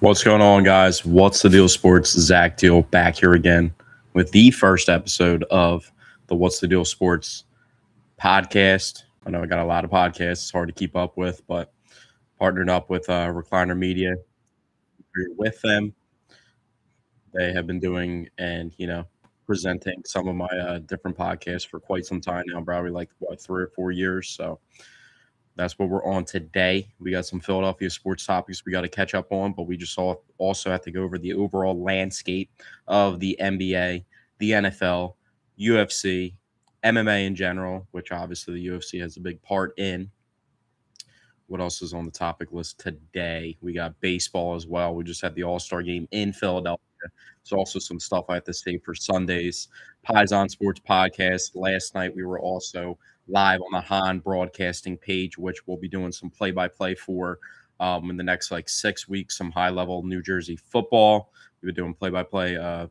What's going on, guys? What's the Deal Sports? Zach Deal back here again with the first episode of the What's the Deal Sports podcast. I know I got a lot of podcasts, it's hard to keep up with, but partnered up with Recliner Media. We're with them. They have been doing and, presenting some of my different podcasts for quite some time now, probably like, 3 or 4 years. So that's what we're on today. We got some Philadelphia sports topics we got to catch up on, but we just also have to go over the overall landscape of the NBA, the NFL, UFC, MMA in general, which obviously the UFC has a big part in. What else is on the topic list today? We got baseball as well. We just had the All-Star game in Philadelphia. There's also some stuff I have to say for Sundays. Pies on Sports podcast. Last night we were also live on the Han broadcasting page, which we'll be doing some play-by-play for in the next 6 weeks, some high-level New Jersey football. We were doing play-by-play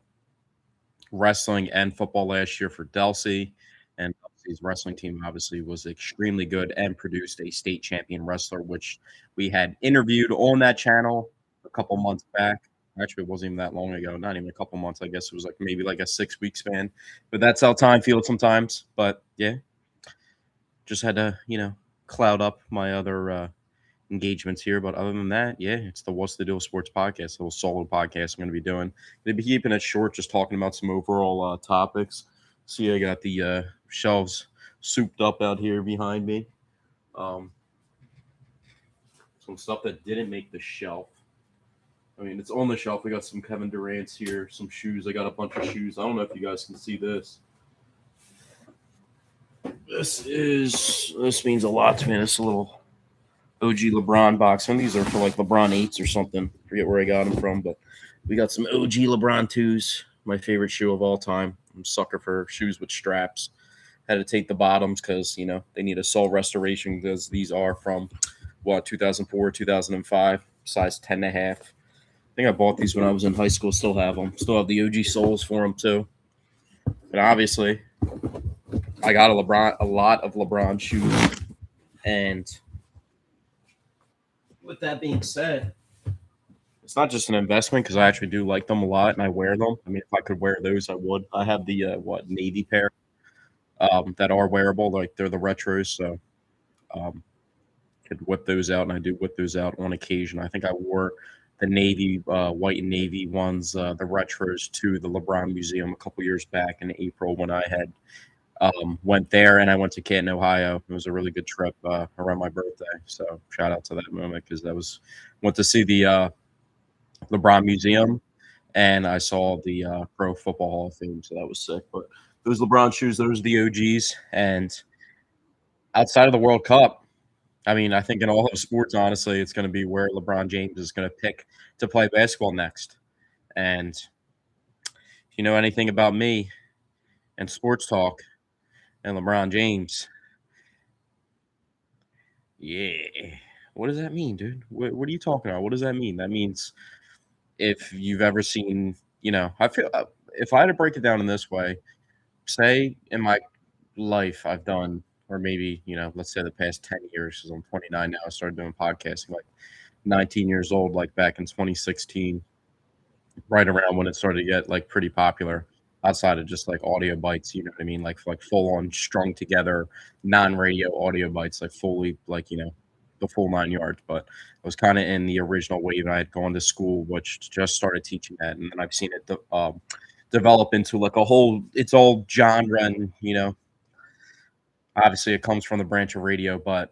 wrestling and football last year for Delsey. And Delsey's wrestling team obviously was extremely good and produced a state champion wrestler, which we had interviewed on that channel a couple months back. Actually, it wasn't even that long ago. Not even a couple months. I guess it was maybe a 6-week span. But that's how time feels sometimes. But yeah, just had to, cloud up my other engagements here. But other than that, yeah, it's the What's the Deal Sports podcast, a little solo podcast I'm going to be doing. Going to be keeping it short, just talking about some overall topics. See, I got the shelves souped up out here behind me. Some stuff that didn't make the shelf. I mean, it's on the shelf. We got some Kevin Durant's here, some shoes. I got a bunch of shoes. I don't know if you guys can see this. This means a lot to me. This little OG LeBron box. And these are for LeBron 8s or something. Forget where I got them from, but we got some OG LeBron 2s. My favorite shoe of all time. I'm a sucker for shoes with straps. Had to take the bottoms because, they need a sole restoration because these are from, 2004, 2005, size 10.5. I think I bought these when I was in high school. Still have them. Still have the OG soles for them, too. And obviously, I got a lot of LeBron shoes. And with that being said, it's not just an investment because I actually do like them a lot and I wear them. I mean, if I could wear those, I would. I have the navy pair that are wearable, they're the retros, so could whip those out, and I do whip those out on occasion. I think I wore the navy, white and navy ones, the retros, to the LeBron Museum a couple years back in April when I had went there, and I went to Canton, Ohio. It was a really good trip around my birthday, so shout out to that moment because went to see the LeBron Museum, and I saw the Pro Football Hall of Fame, so that was sick. But those LeBron shoes, those are the OGs. And outside of the World Cup, I mean, I think in all of sports, honestly, it's going to be where LeBron James is going to pick to play basketball next. And if you know anything about me and sports talk and LeBron James, yeah, what does that mean, dude? What are you talking about? What does that mean? That means if you've ever seen, I feel if I had to break it down in this way, say in my life I've done, or maybe, let's say the past 10 years, because I'm 29 now. I started doing podcasting 19 years old, back in 2016, right around when it started to get pretty popular outside of just audio bites, you know what I mean? Like full on strung together, non-radio audio bites, fully, the full 9 yards. But I was kind of in the original wave. I had gone to school, which just started teaching that. And then I've seen it develop into a whole, it's all genre. And, obviously it comes from the branch of radio. But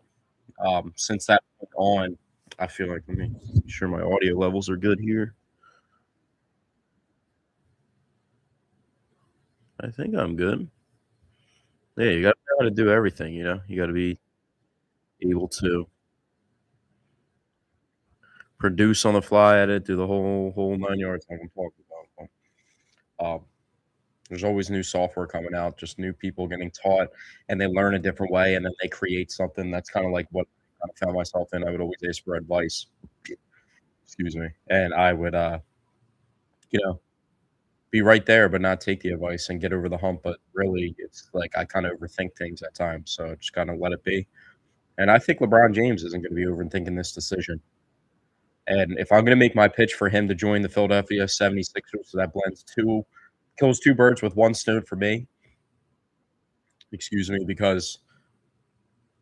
since that went on, I feel let me make sure my audio levels are good here. I think I'm good. Yeah, you got to know how to do everything, you got to be able to produce on the fly, edit, do the whole 9 yards like I'm talking about. There's always new software coming out, just new people getting taught, and they learn a different way, and then they create something. That's kind of like what I found myself in. I would always ask for advice. Excuse me. And I would, be right there, but not take the advice and get over the hump. But really, it's I kind of overthink things at times, so just kind of let it be. And I think LeBron James isn't going to be overthinking this decision. And if I'm going to make my pitch for him to join the Philadelphia 76ers, so that kills two birds with one stone for me, excuse me, because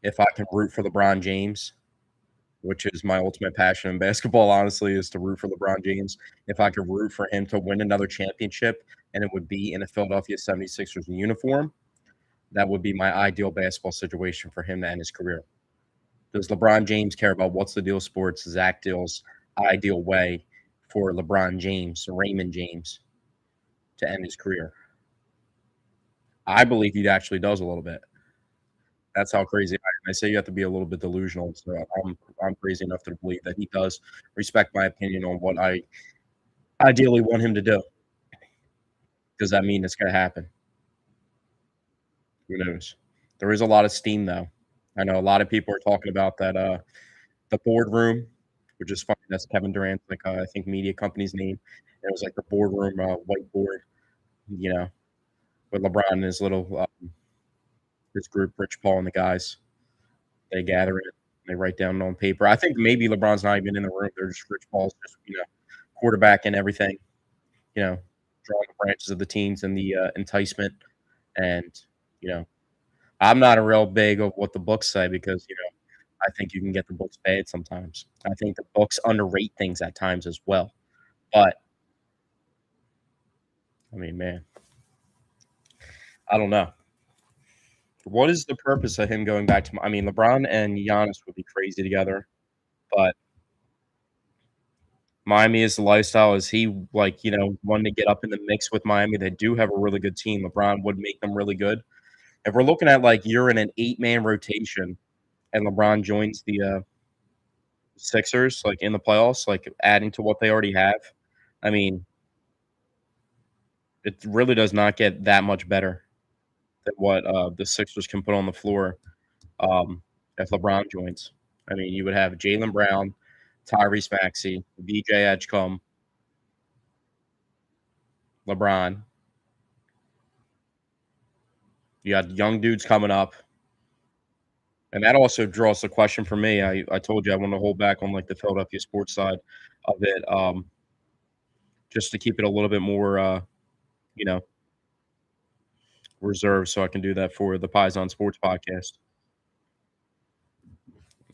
if I can root for LeBron James, which is my ultimate passion in basketball, honestly, is to root for LeBron James. If I could root for him to win another championship and it would be in a Philadelphia 76ers uniform, that would be my ideal basketball situation for him to end his career. Does LeBron James care about what's the deal sports, Zach Deal's ideal way for LeBron James, Raymond James, to end his career? I believe he actually does a little bit. That's how crazy I am. I say you have to be a little bit delusional. So I'm crazy enough to believe that he does respect my opinion on what I ideally want him to do. Does that mean it's going to happen? Who knows? There is a lot of steam, though. I know a lot of people are talking about that. The boardroom, which is funny. That's Kevin Durant's I think media company's name. And it was like the boardroom whiteboard, you know, with LeBron and his group, Rich Paul and the guys. They gather it. They write down on paper. I think maybe LeBron's not even in the room. They're just Rich Paul's just quarterback and everything. Drawing the branches of the teams and the enticement. And you know, I'm not a real big of what the books say because I think you can get the books bad sometimes. I think the books underrate things at times as well. But I mean, man, I don't know. What is the purpose of him going back to? I mean, LeBron and Giannis would be crazy together, but Miami is the lifestyle. Is he wanting to get up in the mix with Miami? They do have a really good team. LeBron would make them really good. If we're looking at you're in an 8-man rotation and LeBron joins the Sixers in the playoffs, adding to what they already have, I mean, it really does not get that much better than what the Sixers can put on the floor if LeBron joins. I mean, you would have Jaylen Brown, Tyrese Maxey, VJ Edgecombe, LeBron. You got young dudes coming up. And that also draws the question for me. I told you I want to hold back on the Philadelphia sports side of it, just to keep it a little bit more, you know, reserved, so I can do that for the Pies on Sports podcast.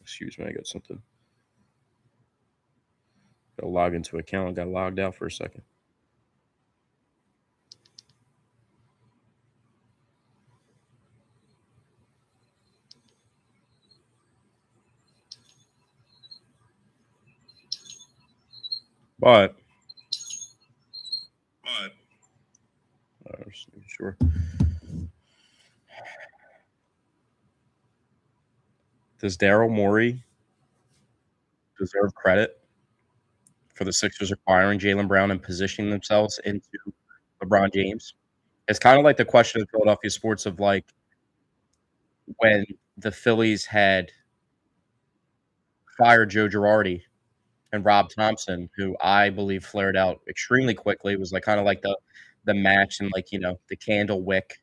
Excuse me, I got something. Got to log into account. Got logged out for a second. But sure. Does Daryl Morey deserve credit for the Sixers acquiring Jaylen Brown and positioning themselves into LeBron James? It's kind of like the question of Philadelphia sports of when the Phillies had fired Joe Girardi and Rob Thompson, who I believe flared out extremely quickly. It was kind of like the match and the candle wick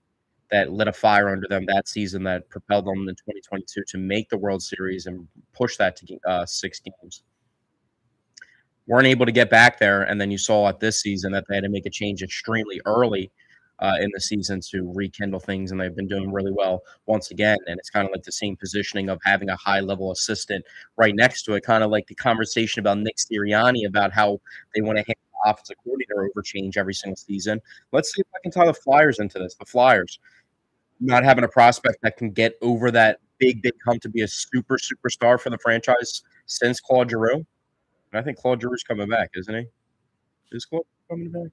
that lit a fire under them that season that propelled them in 2022 to make the World Series and push that to 6 games. Weren't able to get back there, and then you saw at this season that they had to make a change extremely early in the season to rekindle things, and they've been doing really well once again. And it's kind of like the same positioning of having a high-level assistant right next to it, kind of like the conversation about Nick Sirianni about how they want to handle the offensive coordinator over change every single season. Let's see if I can tie the Flyers into this. The Flyers not having a prospect that can get over that big hump to be a superstar for the franchise since Claude Giroux. And I think Claude Giroux's coming back, isn't he? Is Claude coming back?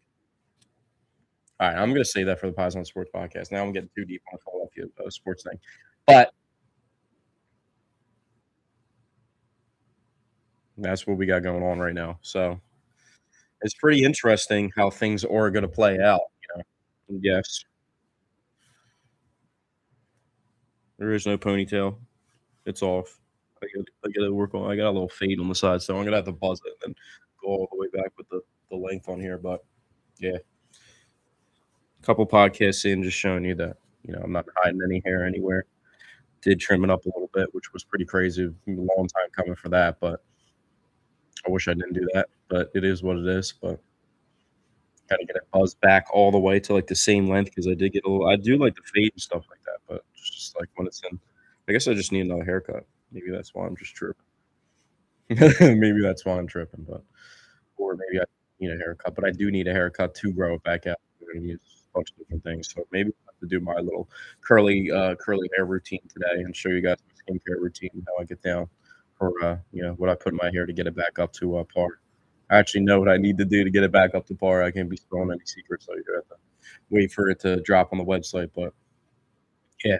All right, I'm going to say that for the Pies on Sports podcast. Now I'm getting too deep on the Philadelphia sports thing. But that's what we got going on right now. So it's pretty interesting how things are going to play out. Yes. There is no ponytail. It's off. I got to work on. I got a little fade on the side, so I'm gonna have to buzz it and then go all the way back with the length on here. But yeah, a couple podcasts in, just showing you that I'm not hiding any hair anywhere. Did trim it up a little bit, which was pretty crazy. A long time coming for that, but I wish I didn't do that, but it is what it is. But gotta get it buzzed back all the way to like the same length because I did get a little. I do like the fade and stuff like that, but it's just like when it's in. I guess I just need another haircut. Maybe that's why I'm just tripping. Maybe that's why I'm tripping, but or maybe I need a haircut. But I do need a haircut to grow it back out. I'm gonna use a bunch of different things. So maybe I have to do my little curly hair routine today and show you guys my skincare routine, how I get down for what I put in my hair to get it back up to par. I actually know what I need to do to get it back up to par. I can't be spilling any secrets, so you have to wait for it to drop on the website. But yeah,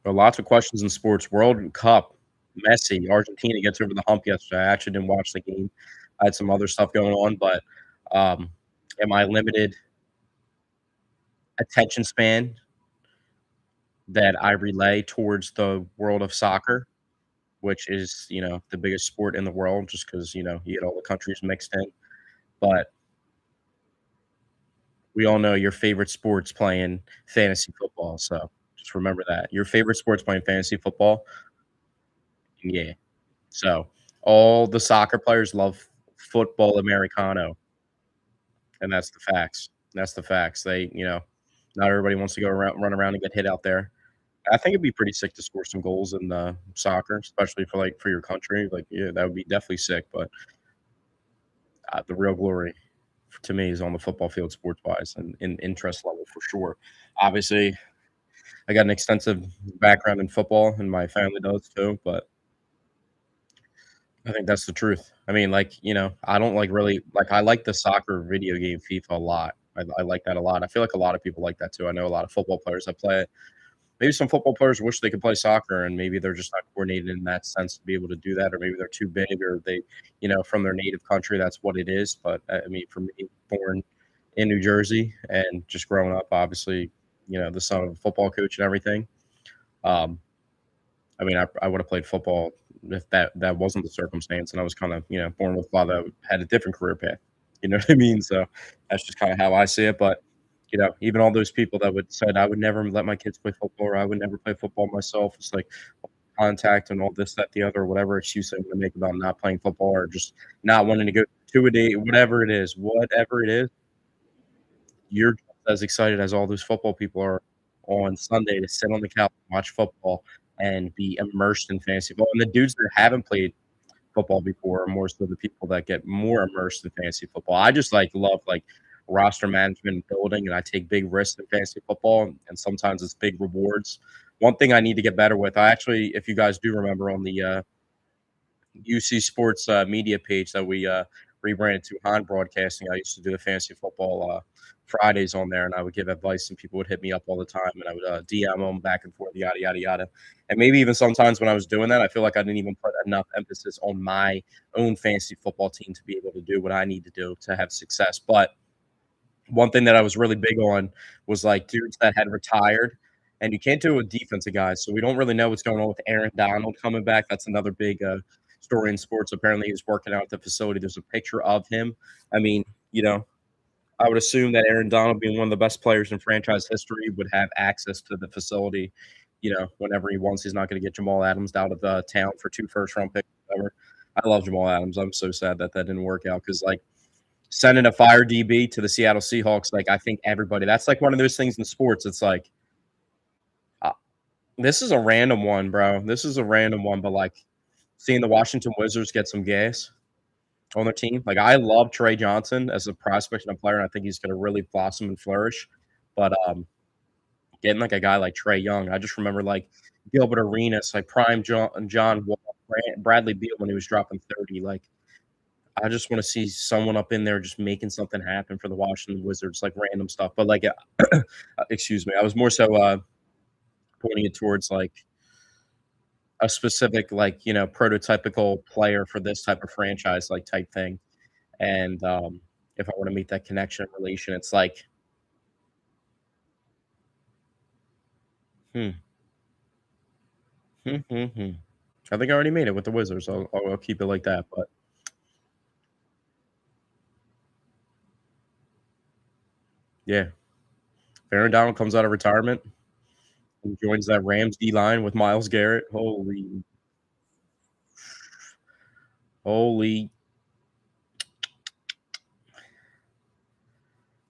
but lots of questions in sports. World Cup, Messi, Argentina gets over the hump yesterday. I actually didn't watch the game. I had some other stuff going on, but in my limited attention span that I relay towards the world of soccer, which is the biggest sport in the world, just because you get all the countries mixed in. But we all know your favorite sport's playing fantasy football, so just remember that. Your favorite sport's playing fantasy football. Yeah. So, all the soccer players love football Americano, and that's the facts. That's the facts. Not everybody wants to go around run around and get hit out there. I think it'd be pretty sick to score some goals in, soccer, especially for your country. Like, yeah, that would be definitely sick, but, the real glory to me is on the football field sports-wise and in interest level for sure. Obviously, I got an extensive background in football, and my family does too, but I think that's the truth. I mean, I don't I like the soccer video game FIFA a lot. I like that a lot. I feel like a lot of people like that too. I know a lot of football players that play it. Maybe some football players wish they could play soccer, and maybe they're just not coordinated in that sense to be able to do that, or maybe they're too big, or from their native country, that's what it is. But I mean, for me, born in New Jersey and just growing up, obviously, the son of a football coach and everything. Um, I mean, I would have played football if that wasn't the circumstance, and I was kind of, born with a father that had a different career path. You know what I mean? So that's just kind of how I see it. But even all those people that would said I would never let my kids play football or I would never play football myself. It's like contact and all this, that, the other, whatever excuse they want to make about not playing football or just not wanting to go to a day, whatever it is, you're just as excited as all those football people are on Sunday to sit on the couch and watch football and be immersed in fantasy football. And the dudes that haven't played football before are more so the people that get more immersed in fantasy football. I just love roster management and building, and I take big risks in fantasy football, and sometimes it's big rewards. One thing I need to get better with, I actually, if you guys do remember on the UC Sports media page that we rebranded to Han Broadcasting. I used to do the fantasy football Fridays on there, and I would give advice, and people would hit me up all the time, and I would DM them back and forth, yada yada yada. And maybe even sometimes when I was doing that, I feel like I didn't even put enough emphasis on my own fantasy football team to be able to do what I need to do to have success. But one thing that I was really big on was dudes that had retired, and you can't do it with defensive guys. So we don't really know what's going on with Aaron Donald coming back. That's another big story in sports. Apparently, he's working out at the facility. There's a picture of him. I mean, I would assume that Aaron Donald, being one of the best players in franchise history, would have access to the facility. Whenever he wants, he's not going to get Jamal Adams out of town for 2 first-round picks. Whatever. I love Jamal Adams. I'm so sad that didn't work out because sending a fire DB to the Seattle Seahawks, I think everybody, that's one of those things in sports. It's uh, this is a random one, bro. This is a random one, but seeing the Washington Wizards get some gas on their team. I love Trey Johnson as a prospect and a player, and I think he's going to really blossom and flourish. But getting a guy like Trey Young, I just remember Gilbert Arenas, prime John Wall, Bradley Beal when he was dropping 30. I just want to see someone up in there just making something happen for the Washington Wizards, random stuff. But excuse me, I was more so pointing it towards a specific prototypical player for this type of franchise type thing. And if I want to meet that connection relation, it's hmm, hmm, hmm, hmm. I think I already made it with the Wizards. I'll keep it like that. But yeah, if Aaron Donald comes out of retirement and joins that Rams D line with Myles Garrett, holy Holy,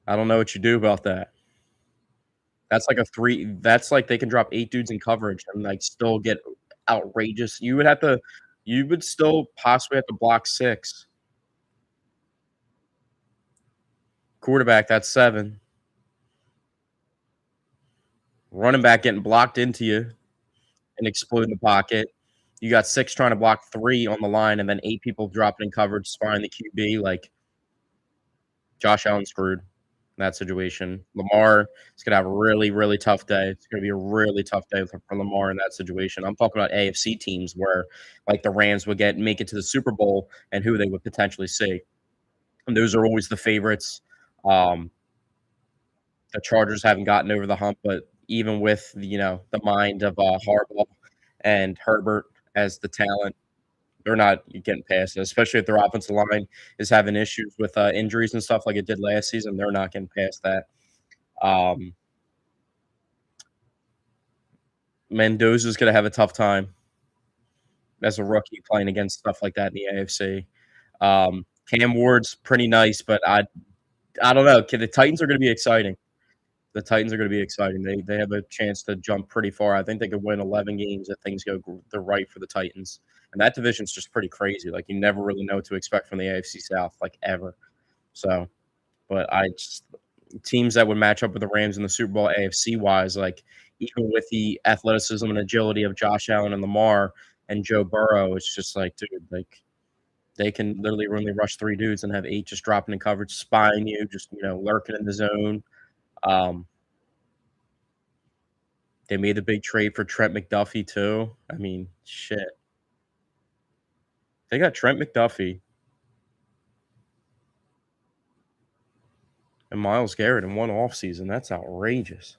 I don't know what you do about that. That's like a 3 that's like they can drop 8 dudes in coverage and, like, still get outrageous. You would still possibly have to block 6. Quarterback, that's 7. Running back getting blocked into you and exploding the pocket. You got 6 trying to block 3 on the line and then 8 people dropping in coverage, spying the QB, like, Josh Allen's screwed in that situation. Lamar is gonna have a really, really tough day. It's gonna be a really tough day for Lamar in that situation. I'm talking about AFC teams where, like, the Rams would make it to the Super Bowl and who they would potentially see, and those are always the favorites. Um, the Chargers haven't gotten over the hump, but even with, the mind of, Harbaugh and Herbert as the talent, they're not getting past it, especially if their offensive line is having issues with, injuries and stuff like it did last season. They're not getting past that. Um, Mendoza's gonna have a tough time as a rookie playing against stuff like that in the AFC. Cam Ward's pretty nice, but I don't know. The Titans are gonna be exciting. The Titans are gonna be exciting. They have a chance to jump pretty far. I think they could win 11 games if things go the right for the Titans. And that division's just pretty crazy. Like, you never really know what to expect from the AFC South, like, ever. So, but I just teams that would match up with the Rams in the Super Bowl AFC wise, like, even with the athleticism and agility of Josh Allen and Lamar and Joe Burrow, it's just like, dude, like, they can literally only rush 3 dudes and have 8 just dropping in coverage, spying you, just, lurking in the zone. Um, they made the big trade for Trent McDuffie too. I mean, shit. They got Trent McDuffie and Myles Garrett in one offseason. That's outrageous.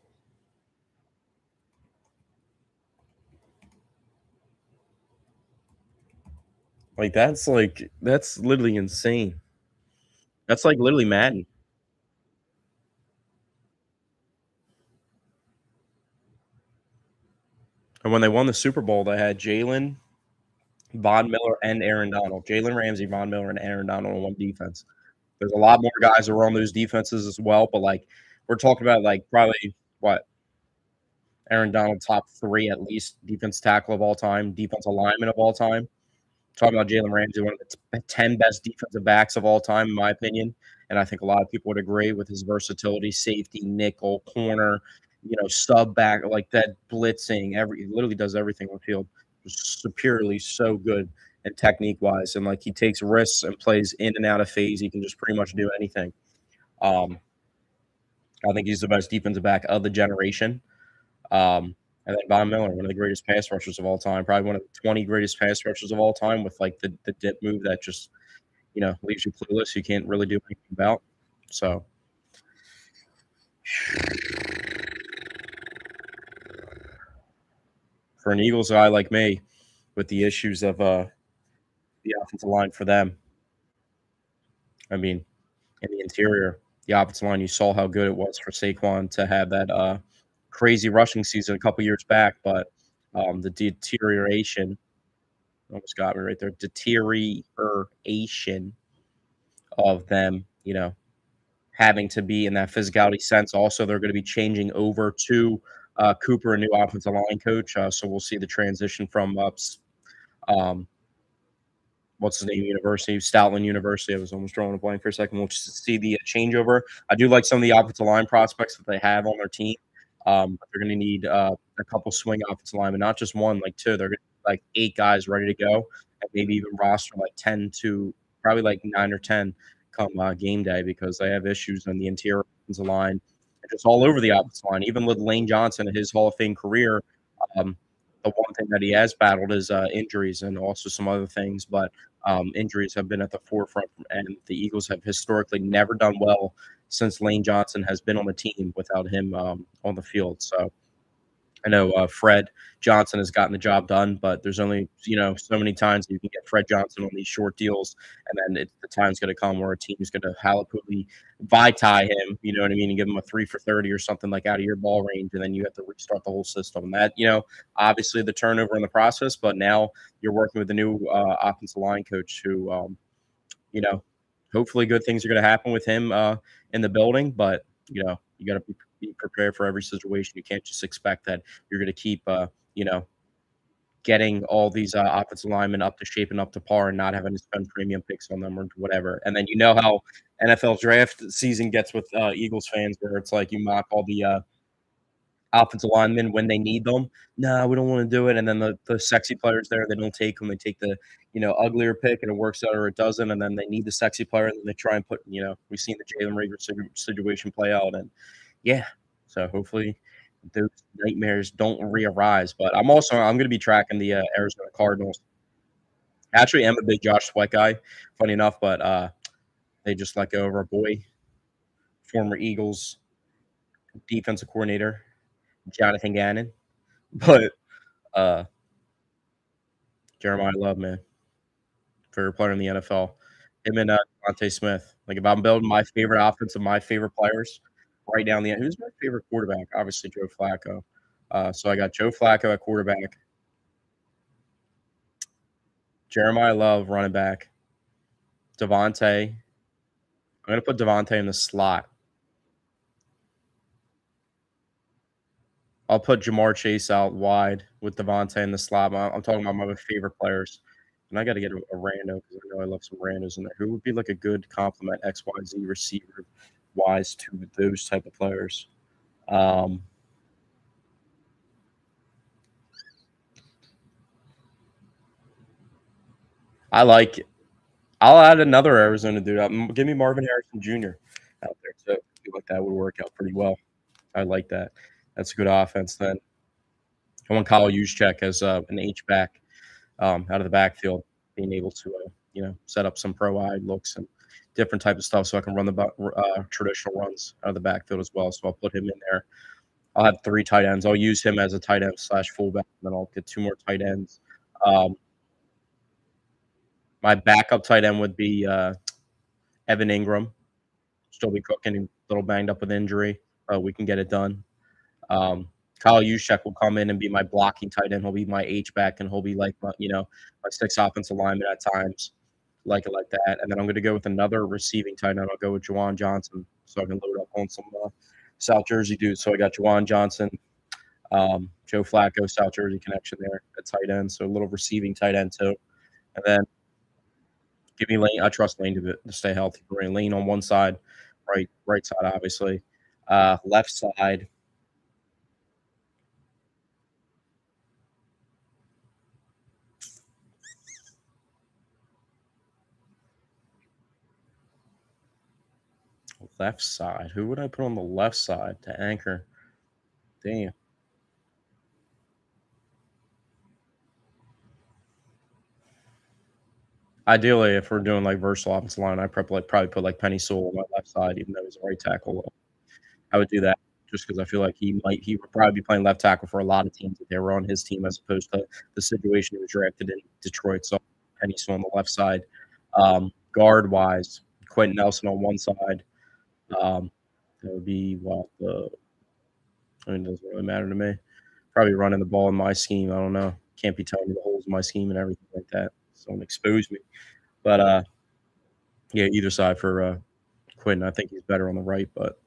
That's literally insane. That's like literally Madden. And when they won the Super Bowl, they had Jalen, Von Miller, and Aaron Donald. Jalen Ramsey, Von Miller, and Aaron Donald on one defense. There's a lot more guys that were on those defenses as well, but, like, we're talking about, like, probably what, Aaron Donald top 3 at least defense tackle of all time, defensive lineman of all time. Talking about Jalen Ramsey, one of the 10 best defensive backs of all time, in my opinion, and I think a lot of people would agree with his versatility, safety, nickel, corner, sub back, like that blitzing, he literally does everything on the field. Superiorly so good and technique-wise, and, like, he takes risks and plays in and out of phase. He can just pretty much do anything. Um, I think he's the best defensive back of the generation. And then Von Miller, one of the greatest pass rushers of all time, probably one of the 20 greatest pass rushers of all time with, like, the dip move that just, leaves you clueless. You can't really do anything about. So, for an Eagles guy like me with the issues of, the offensive line for them, I mean, in the interior, the offensive line, you saw how good it was for Saquon to have that, crazy rushing season a couple years back, but, the deterioration almost got me right there. Deterioration of them, having to be in that physicality sense. Also, they're going to be changing over to Cooper, a new offensive line coach. So we'll see the transition from um, what's his name, University, Stoutland University. I was almost drawing a blank for a second. We'll just see the changeover. I do like some of the offensive line prospects that they have on their team. But they're going to need a couple swing offensive linemen, not just one, like 2. They're going to like 8 guys ready to go, and maybe even roster like 10 to probably like 9 or 10 come game day because they have issues on the interior offensive line and just all over the offensive line. Even with Lane Johnson in his Hall of Fame career, um, the one thing that he has battled is injuries and also some other things, but injuries have been at the forefront, and the Eagles have historically never done well since Lane Johnson has been on the team without him on the field. So I know Fred Johnson has gotten the job done, but there's only so many times you can get Fred Johnson on these short deals, and then the time's going to come where a team's going to halapuli tie him. You know what I mean? And give him a 3 for 30 or something like out of your ball range, and then you have to restart the whole system. And that obviously the turnover in the process, but now you're working with the new offensive line coach who you know, hopefully good things are going to happen with him in the building. But you got to be prepared for every situation. You can't just expect that you're going to keep you know getting all these offensive linemen up to shape and up to par and not having to spend premium picks on them or whatever. And then you know how NFL draft season gets with Eagles fans, where it's like you mock all the offensive linemen when they need them. No, we don't want to do it. And then the sexy players there, they don't take them. They take the uglier pick, and it works out or it doesn't. And then they need the sexy player, and then they try and put we've seen the Jalen Reagor situation play out, and yeah. So hopefully those nightmares don't re-arise. But I'm going to be tracking the Arizona Cardinals. Actually, I'm a big Josh Sweat guy. Funny enough, but they just let go of our boy, former Eagles defensive coordinator Jonathan Gannon. But uh, Jeremiah Love, man, favorite player in the NFL. Him and Devontae Smith. Like if I'm building my favorite offense of my favorite players, right down the end. Who's my favorite quarterback? Obviously Joe Flacco. So I got Joe Flacco at quarterback, Jeremiah Love running back, Devontae. I'm gonna put Devontae in the slot. I'll put Jamar Chase out wide with Devontae in the slot. I'm talking about my favorite players. And I got to get a rando because I know I love some randos in there. Who would be like a good complement XYZ receiver wise to those type of players? Um, I like. I'll add another Arizona dude. Give me Marvin Harrison Jr. out there. So I feel like that would work out pretty well. I like that. That's a good offense. Then I want Kyle Juszczyk as an H back out of the backfield, being able to set up some pro eye looks and different type of stuff, so I can run the traditional runs out of the backfield as well. So I'll put him in there. I'll have 3 tight ends. I'll use him as a tight end / fullback, and then I'll get 2 more tight ends. Um, my backup tight end would be Evan Ingram. Still be cooking, a little banged up with injury. We can get it done. Kyle Juszczyk will come in and be my blocking tight end. He'll be my H back, and he'll be like my 6 offensive lineman at times, like it like that. And then I'm going to go with another receiving tight end. I'll go with Juwan Johnson, so I can load up on some South Jersey dudes. So I got Juwan Johnson, Joe Flacco, South Jersey connection there at tight end. So a little receiving tight end too. And then give me Lane. I trust Lane to stay healthy. Lane on one side, right side, obviously. Left side. Left side. Who would I put on the left side to anchor? Damn. Ideally, if we're doing like versatile offensive line, I probably put like Penny Sewell on my left side, even though he's a right tackle. I would do that just because I feel like he would probably be playing left tackle for a lot of teams if they were on his team, as opposed to the situation he was drafted in Detroit. So Penny Sewell on the left side. Guard wise, Quentin Nelson on one side. That would be it doesn't really matter to me. Probably running the ball in my scheme. I don't know. Can't be telling me the holes in my scheme and everything like that. So don't expose me. But yeah, either side for Quentin. I think he's better on the right, but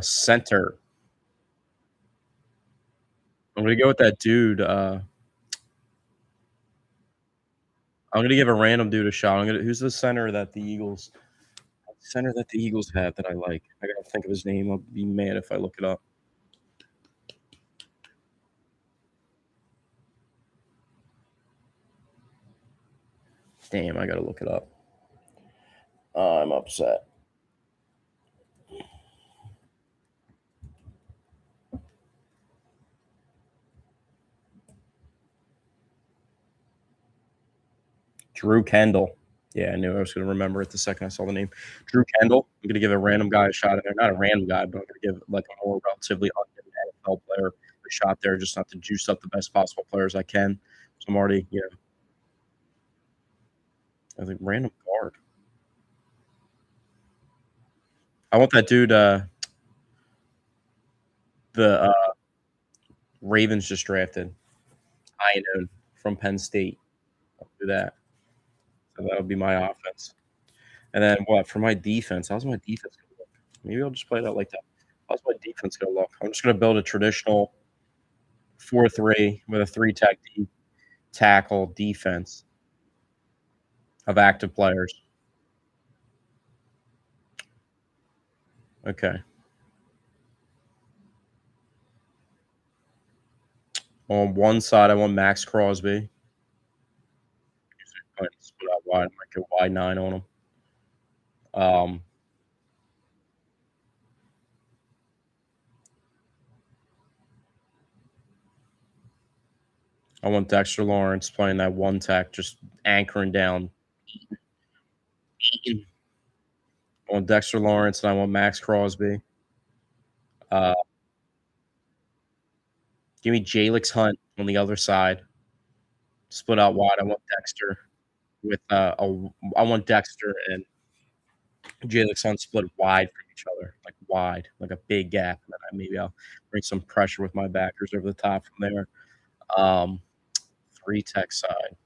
center. I'm gonna go with that dude. I'm gonna give a random dude a shot. Who's the center that the Eagles have that I like? I gotta think of his name. I'll be mad if I look it up. Damn, I gotta look it up. I'm upset. Drew Kendall. Yeah, I knew I was going to remember it the second I saw the name. Drew Kendall. I'm going to give a random guy a shot in there. Not a random guy, but I'm going to give like a more relatively unknown NFL player a shot there just not to juice up the best possible players I can. So I'm already, I think random guard. I want that dude, the Ravens just drafted, Iowa from Penn State. I'll do that. So that would be my offense. And then what for my defense? How's my defense gonna look? Maybe I'll just play it out like that. How's my defense gonna look? I'm just gonna build a traditional 4-3 with a three tech tackle defense of active players. Okay. On one side, I want Max Crosby. I split out wide. I might go wide 9 on him. Um, I want Dexter Lawrence playing that one tech, just anchoring down. I want Dexter Lawrence and I want Max Crosby. Uh, Give me Jalix Hunt on the other side. Split out wide. I want Dexter with I want Dexter and Jalix Hunt split wide from each other, like wide, like a big gap. And then maybe I'll bring some pressure with my backers over the top from there. Um, Three tech side.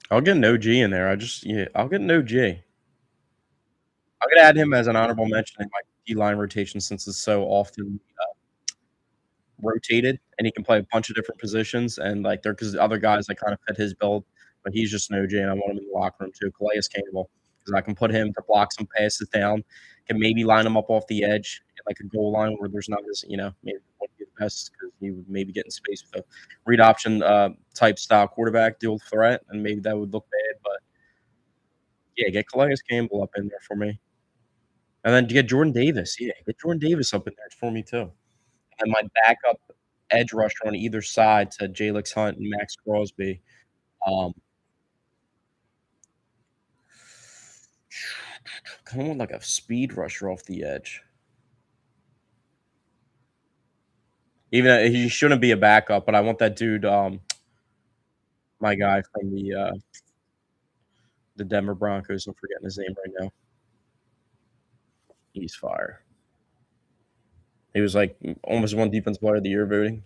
I'll get an OG in there. I'll get an OG. I'm gonna add him as an honorable mention in my D line rotation since it's so often rotated, and he can play a bunch of different positions. And like there, because the other guys that kind of fit his build, but he's just an OG, and I want him in the locker room too. Calais Campbell, because I can put him to block some passes down, can maybe line him up off the edge, like a goal line where there's not this, maybe wouldn't be the best because he would maybe get in space with a read option type style quarterback, dual threat, and maybe that would look bad. But yeah, get Calais Campbell up in there for me. And then to get Jordan Davis. Yeah, get Jordan Davis up in there for me too. And my backup edge rusher on either side to Jalix Hunt and Max Crosby. Um, Kinda want like a speed rusher off the edge. Even though he shouldn't be a backup, but I want that dude, my guy from the Denver Broncos. I'm forgetting his name right now. He's fire. He was like almost won defensive player of the year voting.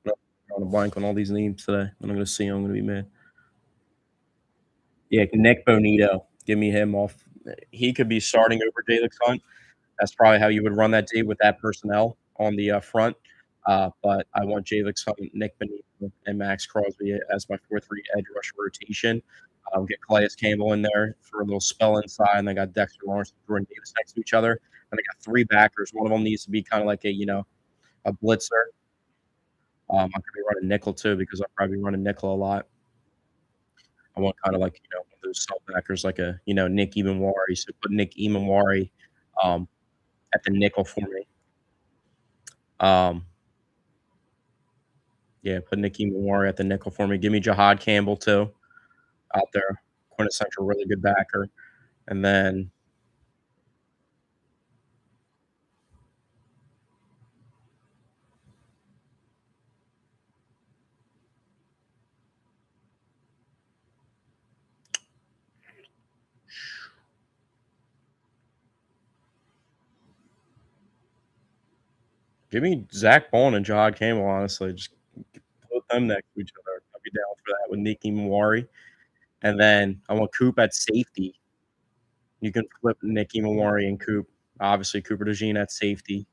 I'm drawing a blank on all these names today. When I'm gonna see him, I'm gonna be mad. Yeah, Nick Bonito. Give me him off. He could be starting over Jalix Hunt. That's probably how you would run that day with that personnel on the front. But I want Jalix Hunt, Nick Bonito, and Max Crosby as my 4-3 edge rush rotation. Get Calais Campbell in there for a little spell inside, and I got Dexter Lawrence and Jordan Davis next to each other. And I got three backers. One of them needs to be kind of like a blitzer. I could be running nickel too because I'll probably be running nickel a lot. I want kind of like one of those self backers like a Nick Ebenwari. So put Nick Ebenwari um, at the nickel for me. Um, yeah, put Nick Ebenwari at the nickel for me. Give me Jahad Campbell too out there, quintessential really good backer, and then give me Zach Bond and Jahad Campbell. Honestly, just put them next to each other. I'll be down for that with Nick Ebenwari, and then I want Coop at safety. You can flip Nick Ebenwari and Coop. Obviously, Cooper DeJean at safety.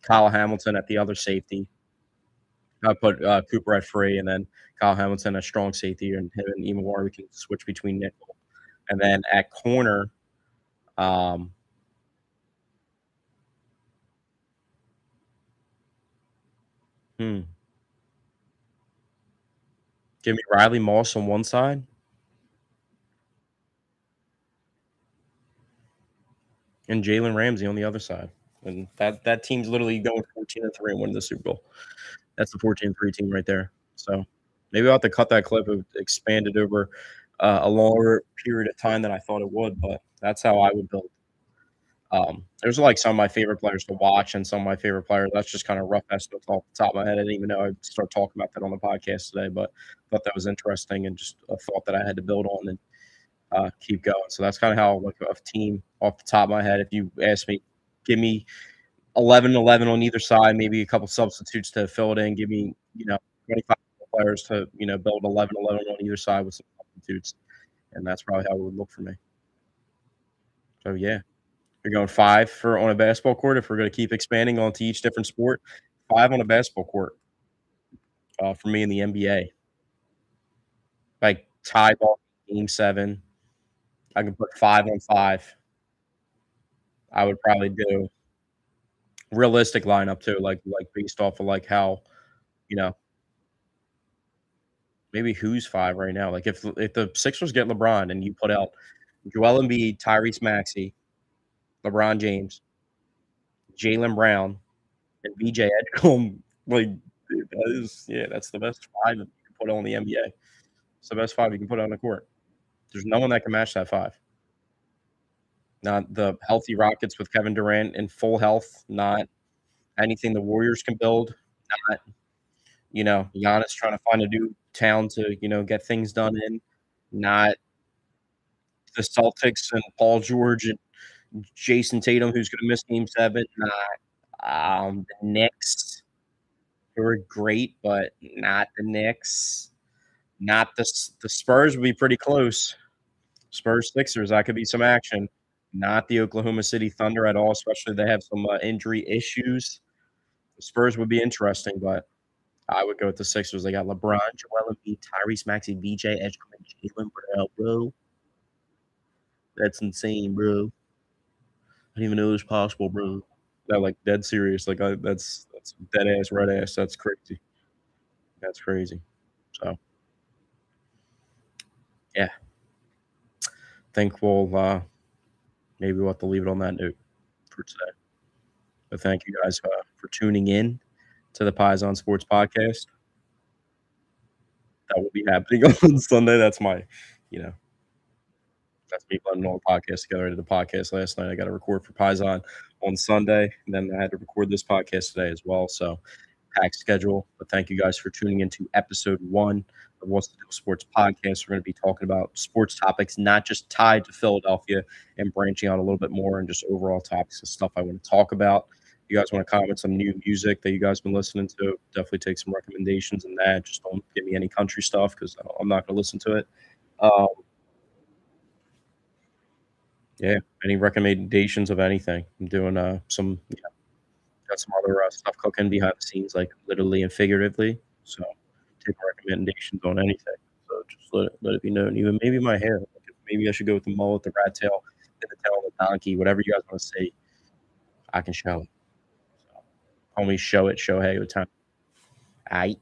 Kyle Hamilton at the other safety. I put Cooper at free, and then Kyle Hamilton at strong safety, and him and Ebenwari we can switch between nickel. And then at corner, um, hmm, give me Riley Moss on one side. and Jalen Ramsey on the other side. And that team's literally going 14-3 and winning the Super Bowl. That's the 14-3 team right there. So maybe I'll have to cut that clip and expand it over a longer period of time than I thought it would, but that's how I would build. There's like some of my favorite players to watch and some of my favorite players. That's just kind of rough estimates off the top of my head. I didn't even know I'd start talking about that on the podcast today, but I thought that was interesting and just a thought that I had to build on and keep going. So that's kind of how I look at a team off the top of my head. If you ask me, give me 11-11 on either side, maybe a couple substitutes to fill it in. Give me, 25 players to, build 11-11 on either side with some substitutes. And that's probably how it would look for me. So, yeah. You're going 5 for on a basketball court if we're going to keep expanding onto each different sport. 5 on a basketball court for me in the NBA. Like tie ball, game 7. I can put 5 on 5. I would probably do realistic lineup too, like based off of like how, you know, maybe who's 5 right now. Like if the Sixers get LeBron and you put out Joel Embiid, Tyrese Maxey, LeBron James, Jaylen Brown, and VJ Edgecombe, like that's the best 5 you can put on the NBA. It's the best 5 you can put on the court. There's no one that can match that 5. Not the healthy Rockets with Kevin Durant in full health, not anything the Warriors can build, not Giannis trying to find a new town to, get things done in, not the Celtics and Paul George and Jason Tatum, who's gonna miss game 7, not, the Knicks, who are great, but not the Knicks, not the Spurs would be pretty close. Spurs Sixers, that could be some action. Not the Oklahoma City Thunder at all, especially they have some injury issues. The Spurs would be interesting, but I would go with the Sixers. They got LeBron, Joel Embiid, Tyrese Maxey, VJ Edgecombe, and Jaylen Brown, bro. That's insane, bro. I didn't even know it was possible, bro. No, like dead serious. Like that's dead ass, red ass. That's crazy. That's crazy. So yeah, think maybe we'll have to leave it on that note for today. But thank you guys for tuning in to the Pies on Sports podcast. That will be happening on Sunday. That's my, you know, that's me putting all the podcasts together. I did the podcast last night. I got to record for Pies on Sunday, and then I had to record this podcast today as well. So packed schedule. But thank you guys for tuning into episode 1 of What's the Deal Sports podcast. We're going to be talking about sports topics, not just tied to Philadelphia, and branching out a little bit more and just overall topics of stuff I want to talk about. If you guys want to comment some new music that you guys been listening to, definitely take some recommendations in that. Just don't give me any country stuff because I'm not going to listen to it. Yeah, any recommendations of anything? I'm doing some got some other stuff cooking behind the scenes, like literally and figuratively. So take recommendations on anything. So just let it be known. Even maybe my hair. Like maybe I should go with the mullet, the rat tail, the tail of the donkey, whatever you guys want to say. I can show it. So, homie, show it. Show hey, what time? Aight.